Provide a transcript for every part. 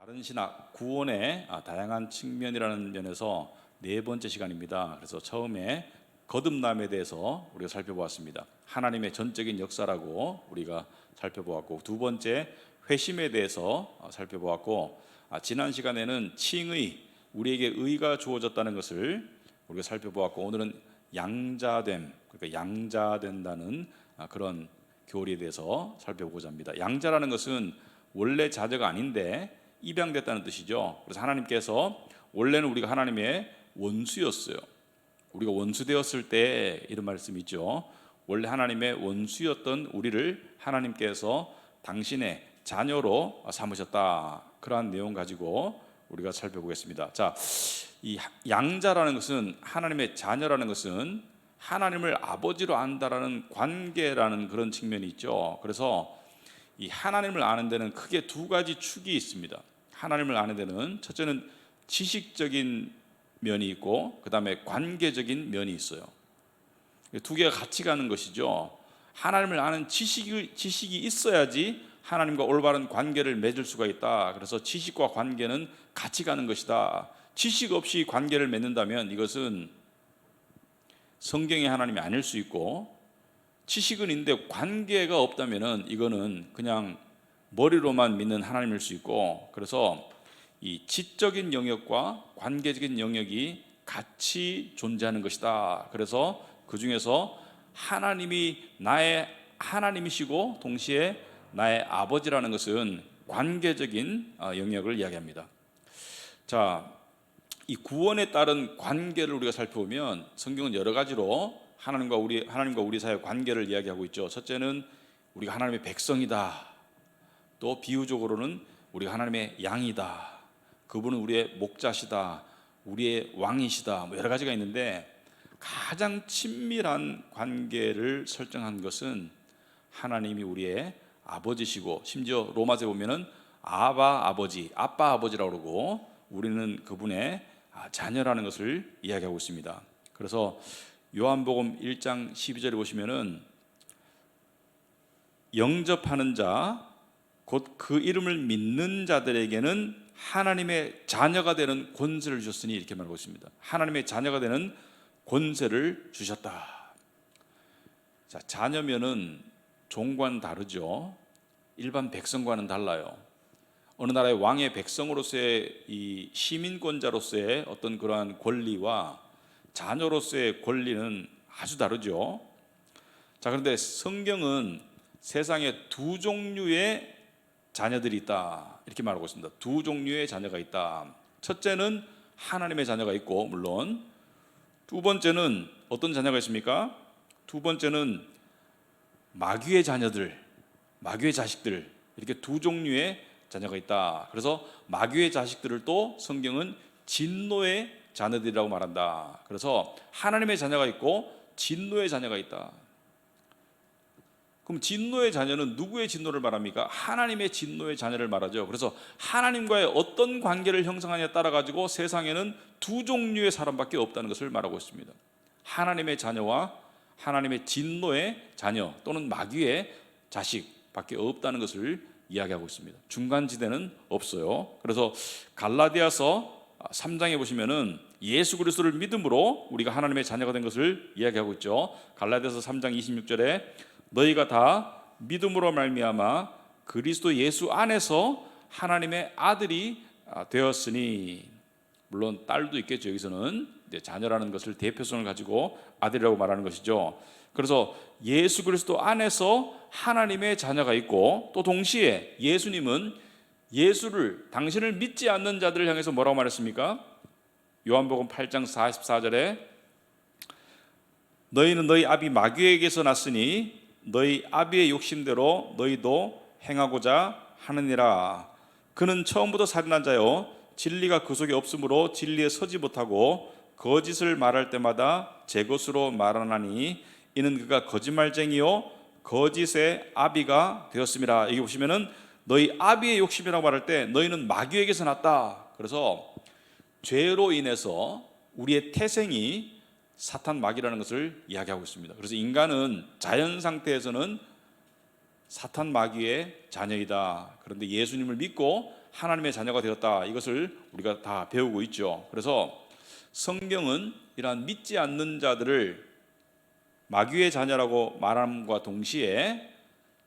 바른 신학 구원의 다양한 측면이라는 면에서 네 번째 시간입니다. 그래서 처음에 거듭남에 대해서 우리가 살펴보았습니다. 하나님의 전적인 역사라고 우리가 살펴보았고, 두 번째 회심에 대해서 살펴보았고, 지난 시간에는 칭의, 우리에게 의가 주어졌다는 것을 우리가 살펴보았고, 오늘은 양자됨, 그러니까 양자된다는 그런 교리에 대해서 살펴보고자 합니다. 양자라는 것은 원래 자녀가 아닌데 입양됐다는 뜻이죠. 그래서 하나님께서, 원래는 우리가 하나님의 원수였어요. 우리가 원수되었을 때 이런 말씀이 있죠. 원래 하나님의 원수였던 우리를 하나님께서 당신의 자녀로 삼으셨다. 그러한 내용 가지고 우리가 살펴보겠습니다. 자, 이 양자라는 것은, 하나님의 자녀라는 것은 하나님을 아버지로 안다라는 관계라는 그런 측면이 있죠. 그래서 이 하나님을 아는 데는 크게 두 가지 축이 있습니다. 하나님을 아는 데는 첫째는 지식적인 면이 있고, 그 다음에 관계적인 면이 있어요. 두 개가 같이 가는 것이죠. 하나님을 아는 지식이 있어야지 하나님과 올바른 관계를 맺을 수가 있다. 그래서 지식과 관계는 같이 가는 것이다. 지식 없이 관계를 맺는다면 이것은 성경의 하나님이 아닐 수 있고, 지식은 있는데 관계가 없다면은 이거는 그냥 머리로만 믿는 하나님일 수 있고, 그래서 이 지적인 영역과 관계적인 영역이 같이 존재하는 것이다. 그래서 그 중에서 하나님이 나의 하나님이시고 동시에 나의 아버지라는 것은 관계적인 영역을 이야기합니다. 자, 이 구원에 따른 관계를 우리가 살펴보면 성경은 여러 가지로 하나님과 우리 사이의 관계를 이야기하고 있죠. 첫째는 우리가 하나님의 백성이다. 또 비유적으로는 우리가 하나님의 양이다. 그분은 우리의 목자시다. 우리의 왕이시다. 여러 가지가 있는데, 가장 친밀한 관계를 설정한 것은 하나님이 우리의 아버지시고, 심지어 로마서에 보면은 아빠 아버지라고 그러고, 우리는 그분의 자녀라는 것을 이야기하고 있습니다. 그래서 요한복음 1장 12절에 보시면은 영접하는 자, 곧 그 이름을 믿는 자들에게는 하나님의 자녀가 되는 권세를 주셨으니, 이렇게 말하고 있습니다. 하나님의 자녀가 되는 권세를 주셨다. 자, 자녀면은 종과는 다르죠. 일반 백성과는 달라요. 어느 나라의 왕의 백성으로서의 이 시민권자로서의 어떤 그러한 권리와 자녀로서의 권리는 아주 다르죠. 자, 그런데 성경은 세상에 두 종류의 자녀들이 있다, 이렇게 말하고 있습니다. 두 종류의 자녀가 있다. 첫째는 하나님의 자녀가 있고, 물론 두 번째는 어떤 자녀가 있습니까? 두 번째는 마귀의 자녀들, 마귀의 자식들, 이렇게 두 종류의 자녀가 있다. 그래서 마귀의 자식들을 또 성경은 진노의 자녀들이라고 말한다. 그래서 하나님의 자녀가 있고 진노의 자녀가 있다. 그럼 진노의 자녀는 누구의 진노를 말합니까? 하나님의 진노의 자녀를 말하죠. 그래서 하나님과의 어떤 관계를 형성하냐에 따라 가지고 세상에는 두 종류의 사람밖에 없다는 것을 말하고 있습니다. 하나님의 자녀와 하나님의 진노의 자녀, 또는 마귀의 자식밖에 없다는 것을 이야기하고 있습니다. 중간지대는 없어요. 그래서 갈라디아서 3장에 보시면은 예수 그리스도를 믿음으로 우리가 하나님의 자녀가 된 것을 이야기하고 있죠. 갈라디아서 3장 26절에 너희가 다 믿음으로 말미암아 그리스도 예수 안에서 하나님의 아들이 되었으니, 물론 딸도 있겠죠. 여기서는 이제 자녀라는 것을 대표성을 가지고 아들이라고 말하는 것이죠. 그래서 예수 그리스도 안에서 하나님의 자녀가 있고, 또 동시에 예수님은 당신을 믿지 않는 자들을 향해서 뭐라고 말했습니까? 요한복음 8장 44절에 너희는 너희 아비 마귀에게서 났으니 너희 아비의 욕심대로 너희도 행하고자 하느니라. 그는 처음부터 살인한 자요, 진리가 그 속에 없으므로 진리에 서지 못하고 거짓을 말할 때마다 제 것으로 말하나니 이는 그가 거짓말쟁이요 거짓의 아비가 되었습니다. 여기 보시면은 너희 아비의 욕심이라고 말할 때 너희는 마귀에게서 났다. 그래서 죄로 인해서 우리의 태생이 사탄 마귀라는 것을 이야기하고 있습니다. 그래서 인간은 자연 상태에서는 사탄 마귀의 자녀이다. 그런데 예수님을 믿고 하나님의 자녀가 되었다. 이것을 우리가 다 배우고 있죠. 그래서 성경은 이러한 믿지 않는 자들을 마귀의 자녀라고 말함과 동시에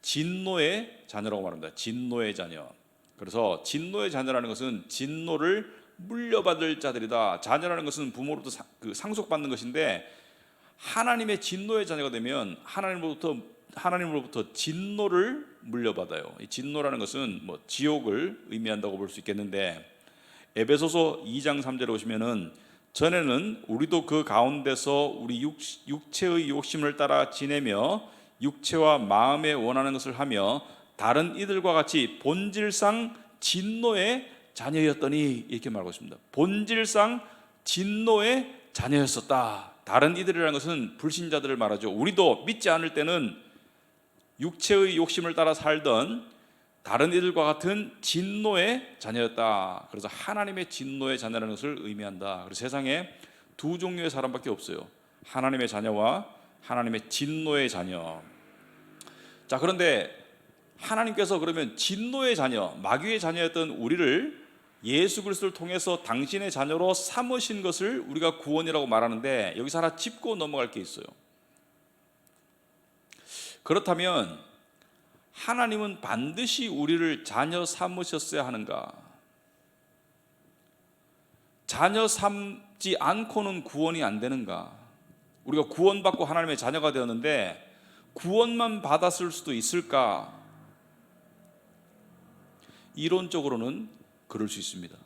진노의 자녀라고 말합니다. 진노의 자녀. 그래서 진노의 자녀라는 것은 진노를 물려받을 자들이다. 자녀라는 것은 부모로부터 상속받는 것인데, 하나님의 진노의 자녀가 되면 하나님으로부터 진노를 물려받아요. 이 진노라는 것은 지옥을 의미한다고 볼 수 있겠는데, 에베소서 2장 3절에 보시면은 전에는 우리도 그 가운데서 우리 육체의 욕심을 따라 지내며 육체와 마음에 원하는 것을 하며 다른 이들과 같이 본질상 진노의 자녀였더니, 이렇게 말하고 있습니다. 본질상 진노의 자녀였었다. 다른 이들이라는 것은 불신자들을 말하죠. 우리도 믿지 않을 때는 육체의 욕심을 따라 살던 다른 이들과 같은 진노의 자녀였다. 그래서 하나님의 진노의 자녀라는 것을 의미한다. 그래서 세상에 두 종류의 사람밖에 없어요. 하나님의 자녀와 하나님의 진노의 자녀. 자, 그런데 하나님께서 그러면 진노의 자녀, 마귀의 자녀였던 우리를 예수 그리스도를 통해서 당신의 자녀로 삼으신 것을 우리가 구원이라고 말하는데, 여기서 하나 짚고 넘어갈 게 있어요. 그렇다면 하나님은 반드시 우리를 자녀 삼으셨어야 하는가? 자녀 삼지 않고는 구원이 안 되는가? 우리가 구원받고 하나님의 자녀가 되었는데 구원만 받았을 수도 있을까? 이론적으로는 그럴 수 있습니다.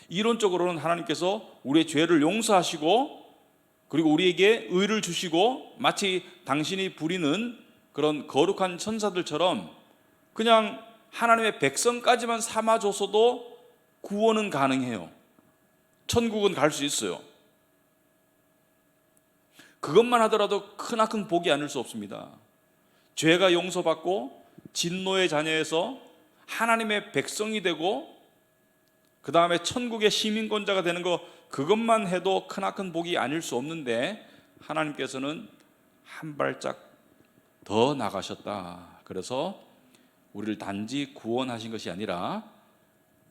이론적으로는 하나님께서 우리의 죄를 용서하시고 그리고 우리에게 의를 주시고 마치 당신이 부리는 그런 거룩한 천사들처럼 그냥 하나님의 백성까지만 삼아줘서도 구원은 가능해요. 천국은 갈 수 있어요. 그것만 하더라도 크나큰 복이 아닐 수 없습니다. 죄가 용서받고 진노의 자녀에서 하나님의 백성이 되고 그 다음에 천국의 시민권자가 되는 거, 그것만 해도 크나큰 복이 아닐 수 없는데 하나님께서는 한 발짝 더 나가셨다. 그래서 우리를 단지 구원하신 것이 아니라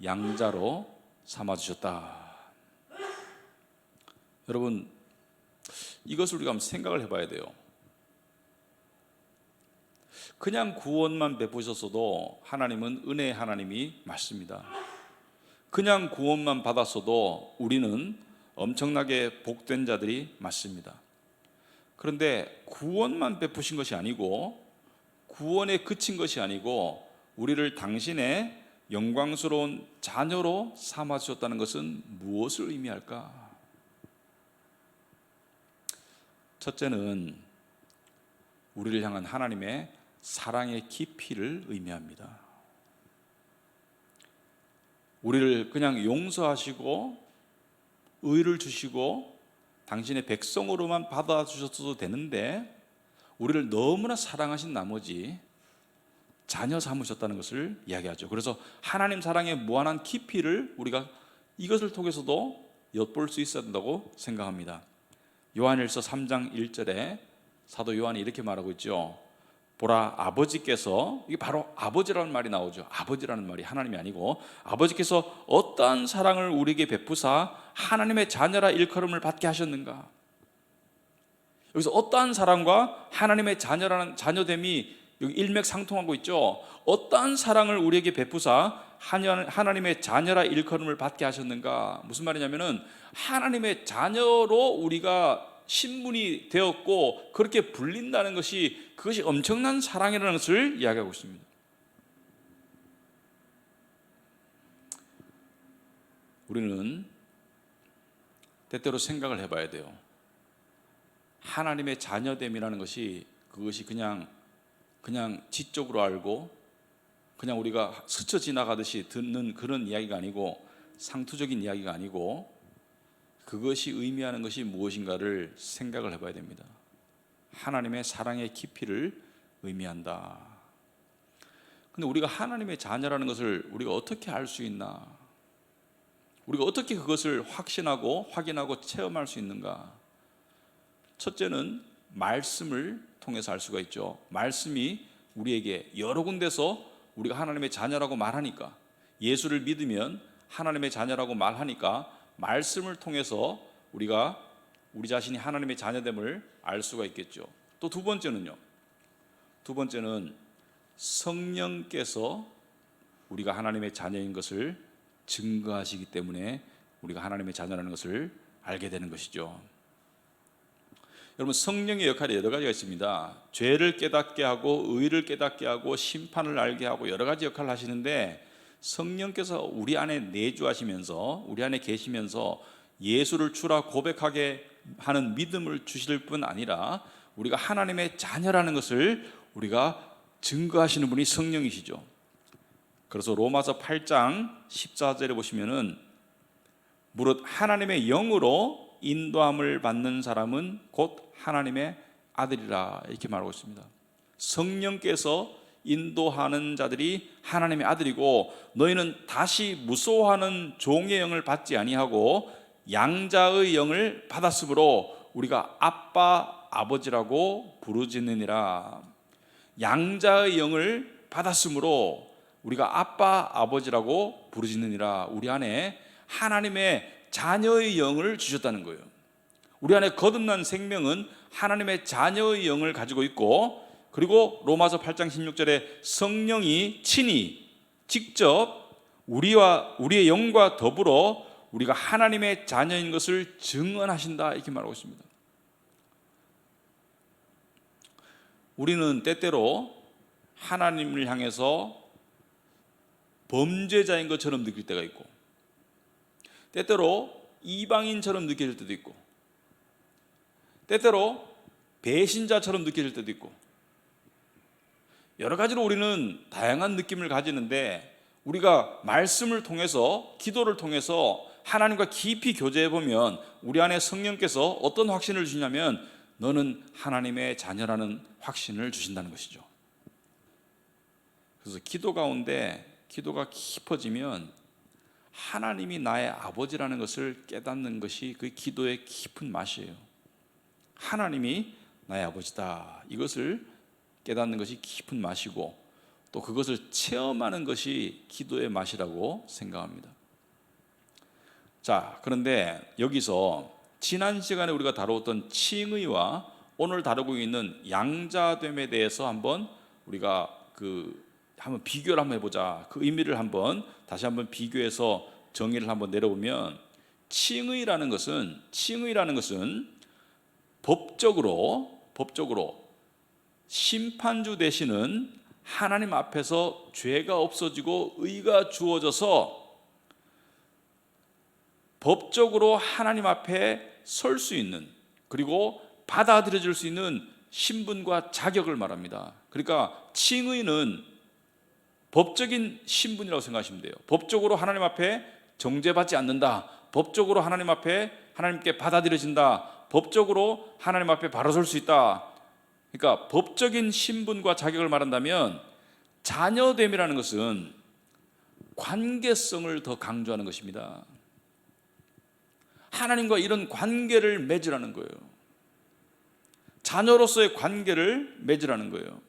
양자로 삼아주셨다. 여러분, 이것을 우리가 한번 생각을 해봐야 돼요. 그냥 구원만 베푸셨어도 하나님은 은혜의 하나님이 맞습니다. 그냥 구원만 받았어도 우리는 엄청나게 복된 자들이 맞습니다. 그런데 구원만 베푸신 것이 아니고, 구원에 그친 것이 아니고 우리를 당신의 영광스러운 자녀로 삼아주셨다는 것은 무엇을 의미할까? 첫째는 우리를 향한 하나님의 사랑의 깊이를 의미합니다. 우리를 그냥 용서하시고 의를 주시고 당신의 백성으로만 받아주셔도 되는데 우리를 너무나 사랑하신 나머지 자녀 삼으셨다는 것을 이야기하죠. 그래서 하나님 사랑의 무한한 깊이를 우리가 이것을 통해서도 엿볼 수 있어야 된다고 생각합니다. 요한일서 3장 1절에 사도 요한이 이렇게 말하고 있죠. 보라, 아버지께서, 이게 바로 아버지라는 말이 나오죠. 아버지라는 말이 하나님이 아니고, 아버지께서 어떠한 사랑을 우리에게 베푸사 하나님의 자녀라 일컬음을 받게 하셨는가. 여기서 어떠한 사랑과 하나님의 자녀라는 자녀됨이 여기 일맥상통하고 있죠. 어떠한 사랑을 우리에게 베푸사 하나님의 자녀라 일컬음을 받게 하셨는가. 무슨 말이냐면은 하나님의 자녀로 우리가 신분이 되었고 그렇게 불린다는 것이, 그것이 엄청난 사랑이라는 것을 이야기하고 있습니다. 우리는 때때로 생각을 해봐야 돼요. 하나님의 자녀됨이라는 것이, 그것이 그냥 지적으로 알고 그냥 우리가 스쳐 지나가듯이 듣는 그런 이야기가 아니고, 상투적인 이야기가 아니고, 그것이 의미하는 것이 무엇인가를 생각을 해봐야 됩니다. 하나님의 사랑의 깊이를 의미한다. 근데 우리가 하나님의 자녀라는 것을 우리가 어떻게 알 수 있나? 우리가 어떻게 그것을 확신하고 확인하고 체험할 수 있는가? 첫째는 말씀을 통해서 알 수가 있죠. 말씀이 우리에게 여러 군데서 우리가 하나님의 자녀라고 말하니까, 예수를 믿으면 하나님의 자녀라고 말하니까 말씀을 통해서 우리가 우리 자신이 하나님의 자녀됨을 알 수가 있겠죠. 또 두 번째는요. 두 번째는 성령께서 우리가 하나님의 자녀인 것을 증거하시기 때문에 우리가 하나님의 자녀라는 것을 알게 되는 것이죠. 여러분, 성령의 역할이 여러 가지가 있습니다. 죄를 깨닫게 하고 의를 깨닫게 하고 심판을 알게 하고 여러 가지 역할을 하시는데, 성령께서 우리 안에 내주하시면서 우리 안에 계시면서 예수를 주라 고백하게 하는 믿음을 주실 뿐 아니라 우리가 하나님의 자녀라는 것을 우리가 증거하시는 분이 성령이시죠. 그래서 로마서 8장 14절에 보시면은 무릇 하나님의 영으로 인도함을 받는 사람은 곧 하나님의 아들이라 이렇게 말하고 있습니다. 성령께서 인도하는 자들이 하나님의 아들이고, 너희는 다시 무소하는 종의 영을 받지 아니하고 양자의 영을 받았으므로 우리가 아빠 아버지라고 부르짖느니라. 양자의 영을 받았으므로 우리가 아빠 아버지라고 부르짖느니라. 우리 안에 하나님의 자녀의 영을 주셨다는 거예요. 우리 안에 거듭난 생명은 하나님의 자녀의 영을 가지고 있고, 그리고 로마서 8장 16절에 성령이 친히 직접 우리의 영과 더불어 우리가 하나님의 자녀인 것을 증언하신다 이렇게 말하고 있습니다. 우리는 때때로 하나님을 향해서 범죄자인 것처럼 느낄 때가 있고, 때때로 이방인처럼 느껴질 때도 있고, 때때로 배신자처럼 느껴질 때도 있고, 여러 가지로 우리는 다양한 느낌을 가지는데, 우리가 말씀을 통해서, 기도를 통해서 하나님과 깊이 교제해 보면 우리 안에 성령께서 어떤 확신을 주시냐면 너는 하나님의 자녀라는 확신을 주신다는 것이죠. 그래서 기도 가운데 기도가 깊어지면 하나님이 나의 아버지라는 것을 깨닫는 것이 그 기도의 깊은 맛이에요. 하나님이 나의 아버지다, 이것을 깨닫는 것이 깊은 맛이고, 또 그것을 체험하는 것이 기도의 맛이라고 생각합니다. 자, 그런데 여기서 지난 시간에 우리가 다루었던 칭의와 오늘 다루고 있는 양자됨에 대해서 한번 우리가 한번 비교를 한번 해보자. 그 의미를 다시 한번 비교해서 정의를 한번 내려보면, 칭의라는 것은 법적으로 심판주 되시는 하나님 앞에서 죄가 없어지고 의가 주어져서 법적으로 하나님 앞에 설 수 있는, 그리고 받아들여질 수 있는 신분과 자격을 말합니다. 그러니까 칭의는 법적인 신분이라고 생각하시면 돼요. 법적으로 하나님 앞에 정죄받지 않는다, 법적으로 하나님 앞에 하나님께 받아들여진다, 법적으로 하나님 앞에 바로 설 수 있다. 그러니까 법적인 신분과 자격을 말한다면, 자녀됨이라는 것은 관계성을 더 강조하는 것입니다. 하나님과 이런 관계를 맺으라는 거예요. 자녀로서의 관계를 맺으라는 거예요.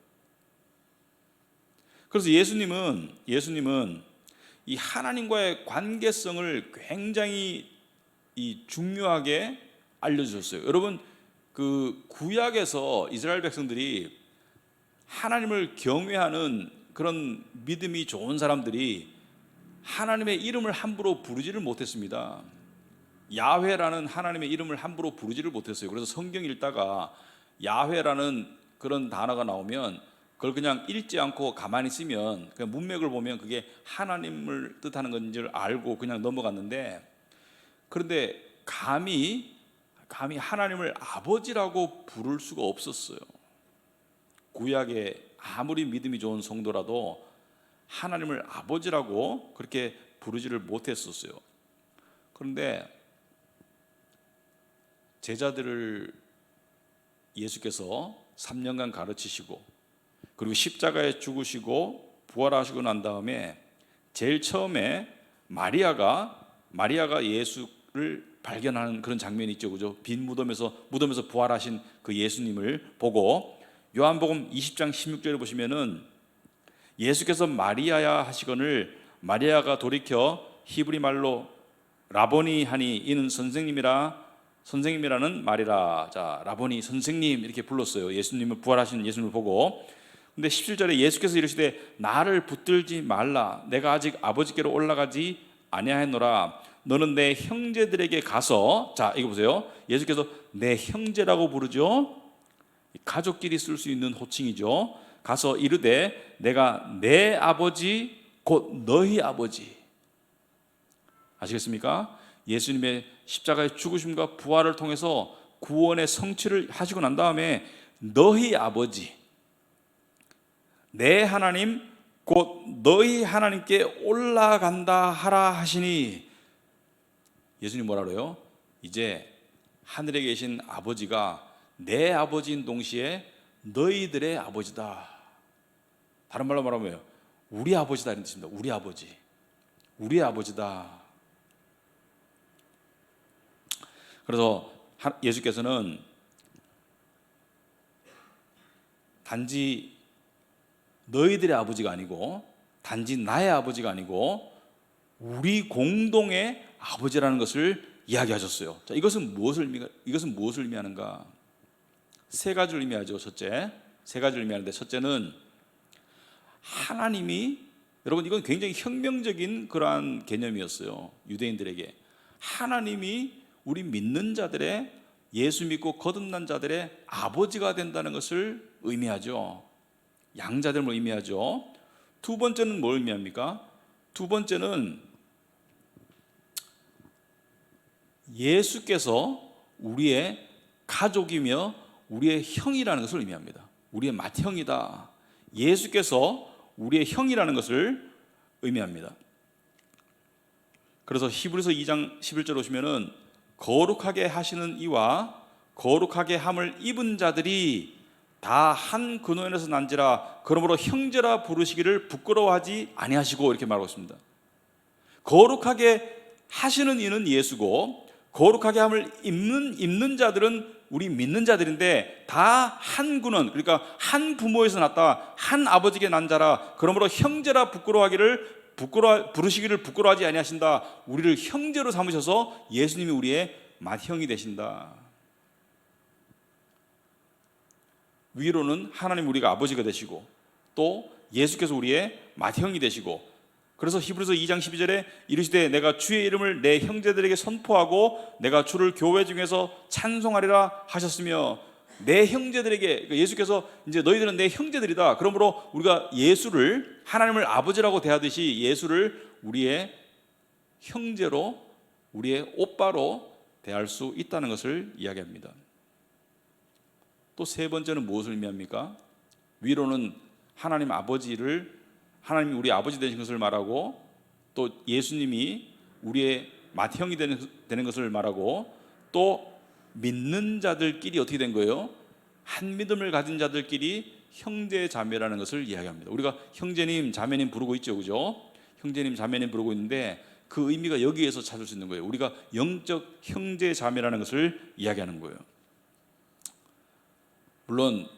그래서 예수님은 이 하나님과의 관계성을 굉장히 중요하게 알려주셨어요. 여러분, 그 구약에서 이스라엘 백성들이 하나님을 경외하는 그런 믿음이 좋은 사람들이 하나님의 이름을 함부로 부르지를 못했습니다. 야훼라는 하나님의 이름을 함부로 부르지를 못했어요. 그래서 성경 읽다가 야훼라는 그런 단어가 나오면 그걸 그냥 읽지 않고 가만히 있으면, 그냥 문맥을 보면 그게 하나님을 뜻하는 건지를 알고 그냥 넘어갔는데, 그런데 감히 하나님을 아버지라고 부를 수가 없었어요. 구약에 아무리 믿음이 좋은 성도라도 하나님을 아버지라고 그렇게 부르지를 못했었어요. 그런데 제자들을 예수께서 3년간 가르치시고, 그리고 십자가에 죽으시고 부활하시고 난 다음에 제일 처음에 마리아가 예수를 발견하는 그런 장면이 있죠, 그죠? 빈 무덤에서 부활하신 그 예수님을 보고 요한복음 20장 16절에 보시면은 예수께서 마리아야 하시거늘 마리아가 돌이켜 히브리 말로 라보니 하니 이는 선생님이라는 말이라. 자, 라보니 선생님 이렇게 불렀어요. 예수님을 부활하신 예수님을 보고. 근데 17절에 예수께서 이르시되 나를 붙들지 말라. 내가 아직 아버지께로 올라가지 아니하였노라. 너는 내 형제들에게 가서, 자 이거 보세요. 예수께서 내 형제라고 부르죠. 가족끼리 쓸 수 있는 호칭이죠. 가서 이르되 내가 내 아버지 곧 너희 아버지. 아시겠습니까? 예수님의 십자가의 죽으심과 부활을 통해서 구원의 성취를 하시고 난 다음에 너희 아버지, 내 하나님 곧 너희 하나님께 올라간다 하라 하시니, 예수님 뭐라 그래요? 이제 하늘에 계신 아버지가 내 아버지인 동시에 너희들의 아버지다. 다른 말로 말하면 우리 아버지다 이런 뜻입니다. 우리 아버지, 우리의 아버지다. 그래서 예수께서는 단지 너희들의 아버지가 아니고, 단지 나의 아버지가 아니고 우리 공동의 아버지라는 것을 이야기하셨어요. 자, 이것은 무엇을 의미하는가? 세 가지를 의미하죠. 세 가지를 의미하는데, 첫째는 하나님이, 여러분 이건 굉장히 혁명적인 그러한 개념이었어요. 유대인들에게 하나님이 우리 믿는 자들의, 예수 믿고 거듭난 자들의 아버지가 된다는 것을 의미하죠. 양자됨을 의미하죠. 두 번째는 뭘 의미합니까? 두 번째는 예수께서 우리의 가족이며 우리의 형이라는 것을 의미합니다. 우리의 맏형이다. 예수께서 우리의 형이라는 것을 의미합니다. 그래서 히브리서 2장 11절 오시면은 거룩하게 하시는 이와 거룩하게 함을 입은 자들이 다 한 근원에서 난지라 그러므로 형제라 부르시기를 부끄러워하지 아니하시고, 이렇게 말하고 있습니다. 거룩하게 하시는 이는 예수고, 거룩하게 함을 입는 자들은 우리 믿는 자들인데 다 한 근원, 그러니까 한 부모에서 났다, 한 아버지께 난 자라 그러므로 형제라 부르시기를 부끄러워하지 아니하신다. 우리를 형제로 삼으셔서 예수님이 우리의 맏형이 되신다. 위로는 하나님 우리가 아버지가 되시고, 또 예수께서 우리의 맏형이 되시고, 그래서 히브리서 2장 12절에 이르시되 내가 주의 이름을 내 형제들에게 선포하고 내가 주를 교회 중에서 찬송하리라 하셨으며, 내 형제들에게, 그러니까 예수께서 이제 너희들은 내 형제들이다. 그러므로 우리가 예수를, 하나님을 아버지라고 대하듯이 예수를 우리의 형제로, 우리의 오빠로 대할 수 있다는 것을 이야기합니다. 또 세 번째는 무엇을 의미합니까? 위로는 하나님 아버지를, 하나님이 우리 아버지 되신 것을 말하고, 또 예수님이 우리의 맏형이 되는 것을 말하고, 또 믿는 자들끼리 어떻게 된 거예요? 한 믿음을 가진 자들끼리 형제 자매라는 것을 이야기합니다. 우리가 형제님 자매님 부르고 있죠, 그죠? 형제님 자매님 부르고 있는데 그 의미가 여기에서 찾을 수 있는 거예요. 우리가 영적 형제 자매라는 것을 이야기하는 거예요. 물론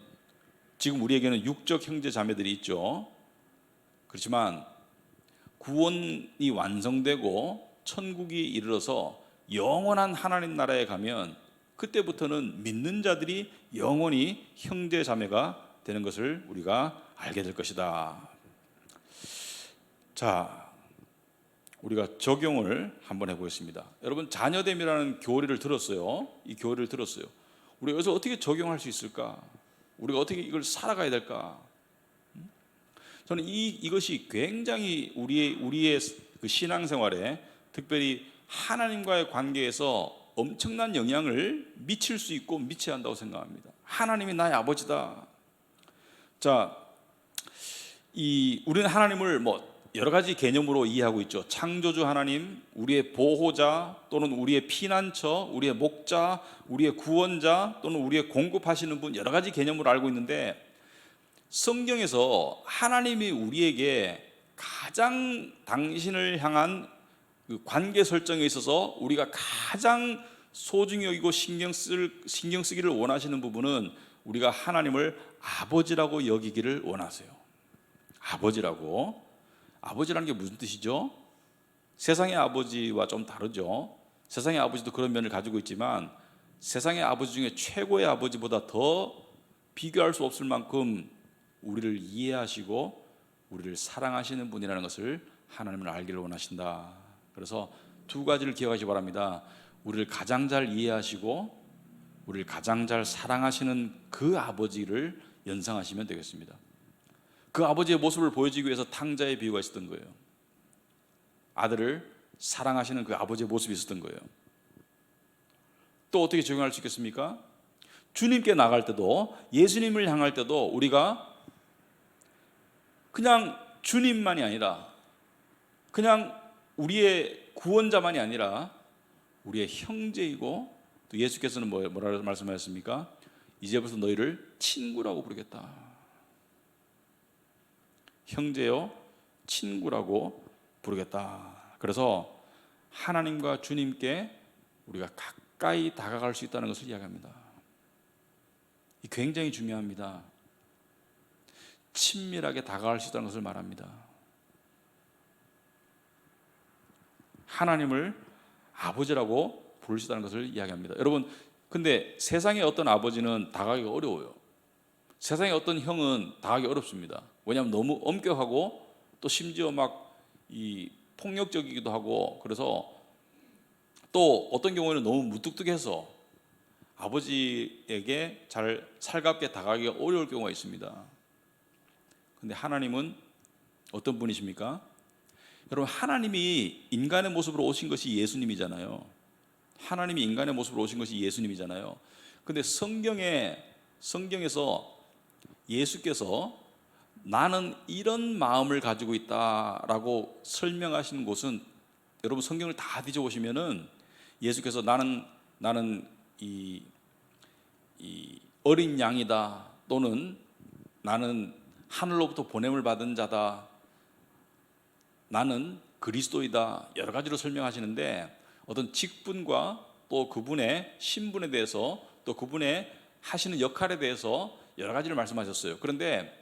지금 우리에게는 육적 형제 자매들이 있죠. 그렇지만 구원이 완성되고 천국이 이르러서 영원한 하나님 나라에 가면 그때부터는 믿는 자들이 영원히 형제 자매가 되는 것을 우리가 알게 될 것이다. 자, 우리가 적용을 한번 해보겠습니다. 여러분, 자녀됨이라는 교리를 들었어요. 이 교리를 들었어요. 우리가 여기서 어떻게 적용할 수 있을까? 우리가 어떻게 이걸 살아가야 될까? 저는 이것이 굉장히 우리의 그 신앙생활에, 특별히 하나님과의 관계에서 엄청난 영향을 미칠 수 있고 미쳐야 한다고 생각합니다. 하나님이 나의 아버지다. 자, 우리는 하나님을 여러 가지 개념으로 이해하고 있죠. 창조주 하나님, 우리의 보호자 또는 우리의 피난처, 우리의 목자, 우리의 구원자 또는 우리의 공급하시는 분, 여러 가지 개념으로 알고 있는데, 성경에서 하나님이 우리에게 가장 당신을 향한 그 관계 설정에 있어서 우리가 가장 소중히 여기고 신경 쓰기를 원하시는 부분은 우리가 하나님을 아버지라고 여기기를 원하세요. 아버지라고. 아버지라는 게 무슨 뜻이죠? 세상의 아버지와 좀 다르죠. 세상의 아버지도 그런 면을 가지고 있지만 세상의 아버지 중에 최고의 아버지보다 더 비교할 수 없을 만큼 우리를 이해하시고 우리를 사랑하시는 분이라는 것을 하나님을 알기를 원하신다. 그래서 두 가지를 기억하시기 바랍니다. 우리를 가장 잘 이해하시고 우리를 가장 잘 사랑하시는 그 아버지를 연상하시면 되겠습니다. 그 아버지의 모습을 보여주기 위해서 탕자의 비유가 있었던 거예요. 아들을 사랑하시는 그 아버지의 모습이 있었던 거예요. 또 어떻게 적용할 수 있겠습니까? 주님께 나갈 때도, 예수님을 향할 때도 우리가 그냥 주님만이 아니라, 그냥 우리의 구원자만이 아니라 우리의 형제이고, 또 예수께서는 뭐라고 말씀하셨습니까? 이제부터 너희를 친구라고 부르겠다. 형제요, 친구라고 부르겠다. 그래서 하나님과 주님께 우리가 가까이 다가갈 수 있다는 것을 이야기합니다. 이 굉장히 중요합니다. 친밀하게 다가갈 수 있다는 것을 말합니다. 하나님을 아버지라고 부를 수 있다는 것을 이야기합니다. 여러분, 근데 세상의 어떤 아버지는 다가가기가 어려워요. 세상의 어떤 형은 다가가기 어렵습니다. 왜냐하면 너무 엄격하고 또 심지어 막 이 폭력적이기도 하고, 그래서 또 어떤 경우에는 너무 무뚝뚝해서 아버지에게 잘 살갑게 다가가기가 어려울 경우가 있습니다. 근데 하나님은 어떤 분이십니까? 여러분, 하나님이 인간의 모습으로 오신 것이 예수님이잖아요. 하나님이 인간의 모습으로 오신 것이 예수님이잖아요. 근데 성경에서 예수께서 나는 이런 마음을 가지고 있다라고 설명하시는 곳은, 여러분 성경을 다 뒤져보시면은 예수께서 나는 이 어린 양이다, 또는 나는 하늘로부터 보냄을 받은 자다, 나는 그리스도이다, 여러 가지로 설명하시는데 어떤 직분과 또 그분의 신분에 대해서, 또 그분의 하시는 역할에 대해서 여러 가지를 말씀하셨어요. 그런데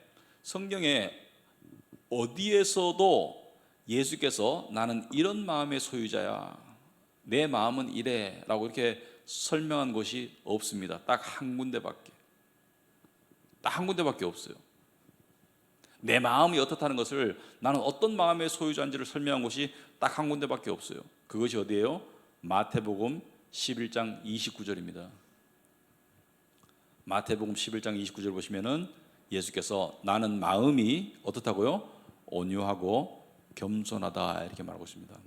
성경에 어디에서도 예수께서 나는 이런 마음의 소유자야, 내 마음은 이래 라고 이렇게 설명한 것이 없습니다. 딱 한 군데밖에 없어요. 내 마음이 어떻다는 것을, 나는 어떤 마음의 소유자인지를 설명한 것이 딱 한 군데밖에 없어요. 그것이 어디예요? 마태복음 11장 29절입니다. 마태복음 11장 29절 보시면은 예수께서 나는 마음이 어떻다고요? 온유하고 겸손하다, 이렇게 말하고 있습니다.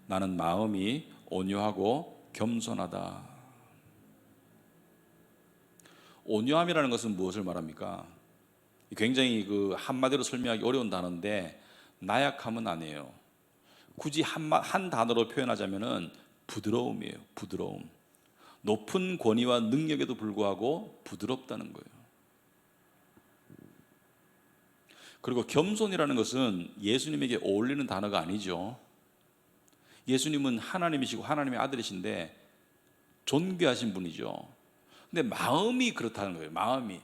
나는 마음이 온유하고 겸손하다. 온유함이라는 것은 무엇을 말합니까? 굉장히 그 한마디로 설명하기 어려운 단어인데 나약함은 아니에요. 굳이 한 단어로 표현하자면은 부드러움이에요. 부드러움. 높은 권위와 능력에도 불구하고 부드럽다는 거예요. 그리고 겸손이라는 것은 예수님에게 어울리는 단어가 아니죠. 예수님은 하나님이시고 하나님의 아들이신데 존귀하신 분이죠. 근데 마음이 그렇다는 거예요. 마음이.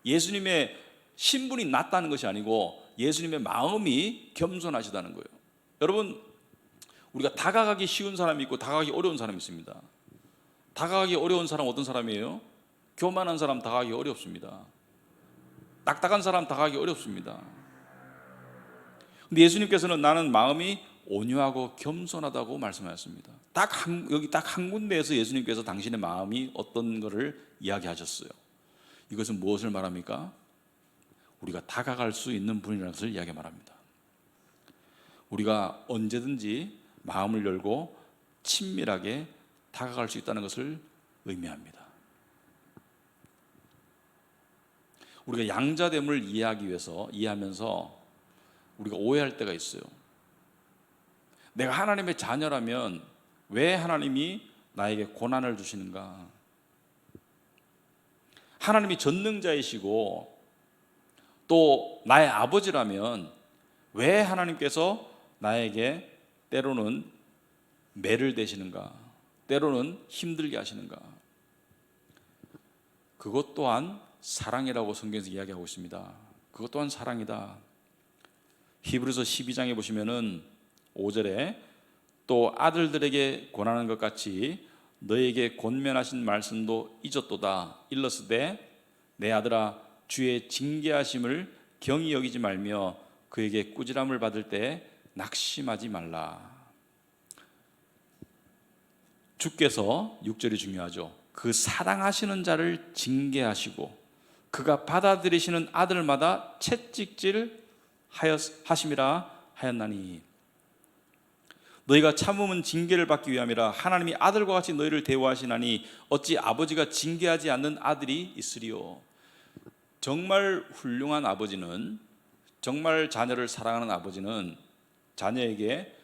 예수님의 신분이 낮다는 것이 아니고 예수님의 마음이 겸손하시다는 거예요. 여러분, 우리가 다가가기 쉬운 사람이 있고 다가가기 어려운 사람이 있습니다. 다가가기 어려운 사람 어떤 사람이에요? 교만한 사람 다가가기 어렵습니다. 딱딱한 사람 다가가기 어렵습니다. 근데 예수님께서는 나는 마음이 온유하고 겸손하다고 말씀하셨습니다. 여기 딱 한 군데에서 예수님께서 당신의 마음이 어떤 것을 이야기하셨어요. 이것은 무엇을 말합니까? 우리가 다가갈 수 있는 분이라는 것을 이야기 말합니다. 우리가 언제든지 마음을 열고 친밀하게 다가갈 수 있다는 것을 의미합니다. 우리가 양자됨을 이해하면서 우리가 오해할 때가 있어요. 내가 하나님의 자녀라면 왜 하나님이 나에게 고난을 주시는가? 하나님이 전능자이시고 또 나의 아버지라면 왜 하나님께서 나에게 때로는 매를 대시는가? 때로는 힘들게 하시는가? 그것 또한 사랑이라고 성경에서 이야기하고 있습니다. 그것 또한 사랑이다. 히브리서 12장에 보시면은 5절에 또 아들들에게 권하는 것 같이 너에게 권면하신 말씀도 잊었도다. 일러스되 내 아들아 주의 징계하심을 경히 여기지 말며 그에게 꾸지람을 받을 때 낙심하지 말라. 주께서 6절이 중요하죠. 그 사랑하시는 자를 징계하시고 그가 받아들이시는 아들마다 채찍질 하심이라 하였나니 너희가 참음은 징계를 받기 위함이라. 하나님이 아들과 같이 너희를 대우하시나니 어찌 아버지가 징계하지 않는 아들이 있으리요. 정말 훌륭한 아버지는, 정말 자녀를 사랑하는 아버지는 자녀에게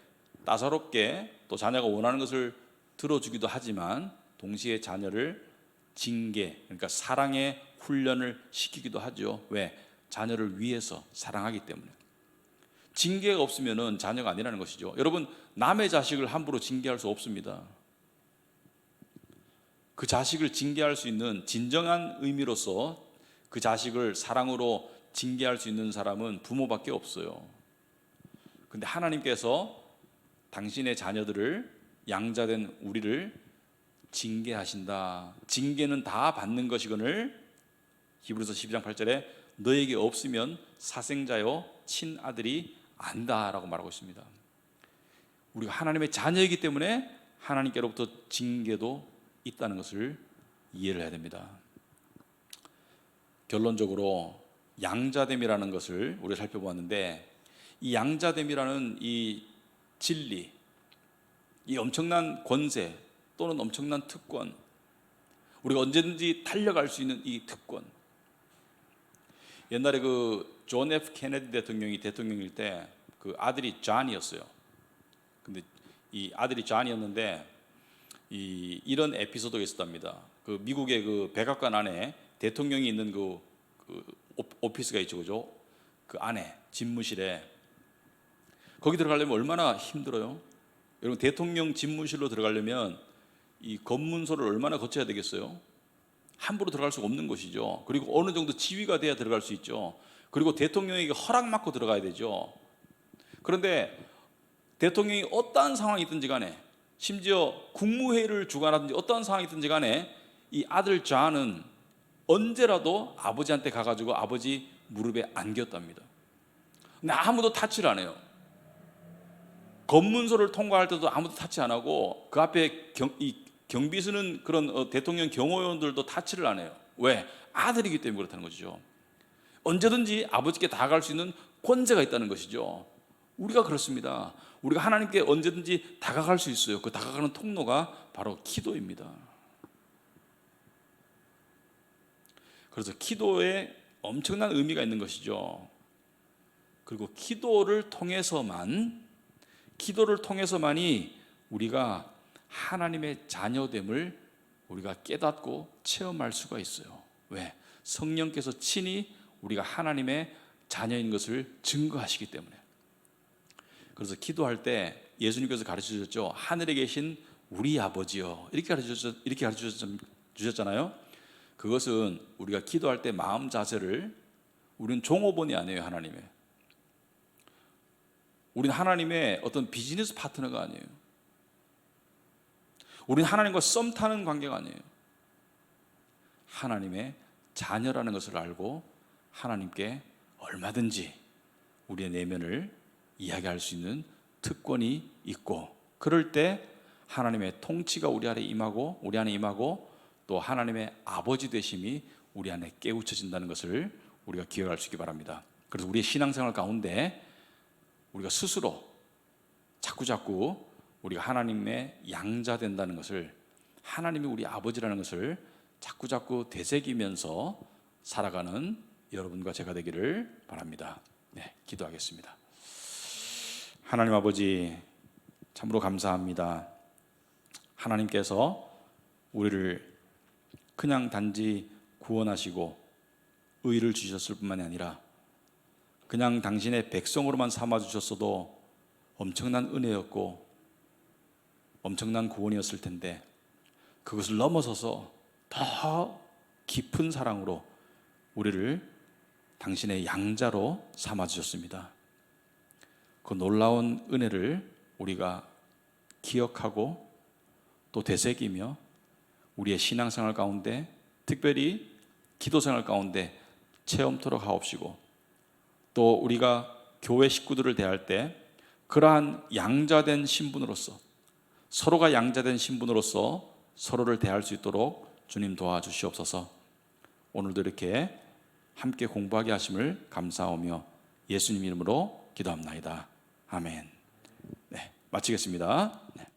따사롭게 또 자녀가 원하는 것을 들어주기도 하지만 동시에 자녀를 징계, 그러니까 사랑의 훈련을 시키기도 하죠. 왜? 자녀를 위해서, 사랑하기 때문에. 징계가 없으면 자녀가 아니라는 것이죠. 여러분, 남의 자식을 함부로 징계할 수 없습니다. 그 자식을 징계할 수 있는 진정한 의미로서 그 자식을 사랑으로 징계할 수 있는 사람은 부모밖에 없어요. 근데 하나님께서 당신의 자녀들을, 양자된 우리를 징계하신다. 징계는 다 받는 것이거늘 히브리서 12장 8절에 너에게 없으면 사생자요 친아들이 안다라고 말하고 있습니다. 우리가 하나님의 자녀이기 때문에 하나님께로부터 징계도 있다는 것을 이해를 해야 됩니다. 결론적으로 양자됨이라는 것을 우리가 살펴보았는데, 이 양자됨이라는 이 진리, 이 엄청난 권세 또는 엄청난 특권, 우리가 언제든지 달려갈 수 있는 이 특권. 옛날에 그 존 F 케네디 대통령이 대통령일 때 그 아들이 존이었어요. 근데 이 아들이 존이었는데 이런 에피소드가 있었답니다. 그 미국의 그 백악관 안에 대통령이 있는 그 오피스가 있죠, 그죠? 그 안에 집무실에 거기 들어가려면 얼마나 힘들어요? 여러분, 대통령 집무실로 들어가려면 이 검문소를 얼마나 거쳐야 되겠어요? 함부로 들어갈 수가 없는 것이죠. 그리고 어느 정도 지위가 돼야 들어갈 수 있죠. 그리고 대통령에게 허락받고 들어가야 되죠. 그런데 대통령이 어떠한 상황이 있든지 간에, 심지어 국무회의를 주관하든지 어떠한 상황이 있든지 간에 이 아들 존은 언제라도 아버지한테 가가지고 아버지 무릎에 안겼답니다. 근데 아무도 타치를 안 해요. 검문소를 통과할 때도 아무도 타치 안 하고 그 앞에 경비 서는 그런 대통령 경호원들도 타치를 안 해요. 왜? 아들이기 때문에 그렇다는 것이죠. 언제든지 아버지께 다가갈 수 있는 권세가 있다는 것이죠. 우리가 그렇습니다. 우리가 하나님께 언제든지 다가갈 수 있어요. 그 다가가는 통로가 바로 기도입니다. 그래서 기도에 엄청난 의미가 있는 것이죠. 그리고 기도를 통해서만이 우리가 하나님의 자녀됨을 우리가 깨닫고 체험할 수가 있어요. 왜? 성령께서 친히 우리가 하나님의 자녀인 것을 증거하시기 때문에. 그래서 기도할 때 예수님께서 가르쳐 주셨죠. 하늘에 계신 우리 아버지요, 이렇게 가르쳐 주셨잖아요. 그것은 우리가 기도할 때 마음 자세를, 우리는 종업원이 아니에요. 하나님의, 우리는 하나님의 어떤 비즈니스 파트너가 아니에요. 우리는 하나님과 썸 타는 관계가 아니에요. 하나님의 자녀라는 것을 알고 하나님께 얼마든지 우리의 내면을 이야기할 수 있는 특권이 있고, 그럴 때 하나님의 통치가 우리 안에 임하고 또 하나님의 아버지 되심이 우리 안에 깨우쳐진다는 것을 우리가 기억할 수 있기 바랍니다. 그래서 우리의 신앙생활 가운데 우리가 스스로 자꾸 우리가 하나님의 양자 된다는 것을, 하나님이 우리 아버지라는 것을 자꾸 되새기면서 살아가는 여러분과 제가 되기를 바랍니다. 네, 기도하겠습니다. 하나님 아버지, 참으로 감사합니다. 하나님께서 우리를 그냥 단지 구원하시고 의를 주셨을 뿐만이 아니라 그냥 당신의 백성으로만 삼아주셨어도 엄청난 은혜였고 엄청난 구원이었을 텐데, 그것을 넘어서서 더 깊은 사랑으로 우리를 당신의 양자로 삼아 주셨습니다. 그 놀라운 은혜를 우리가 기억하고 또 되새기며 우리의 신앙생활 가운데, 특별히 기도생활 가운데 체험토록 하옵시고, 또 우리가 교회 식구들을 대할 때 그러한 양자된 신분으로서, 서로가 양자된 신분으로서 서로를 대할 수 있도록 주님 도와주시옵소서. 오늘도 이렇게 함께 공부하게 하심을 감사하며 예수님 이름으로 기도합나이다. 아멘. 네, 마치겠습니다. 네.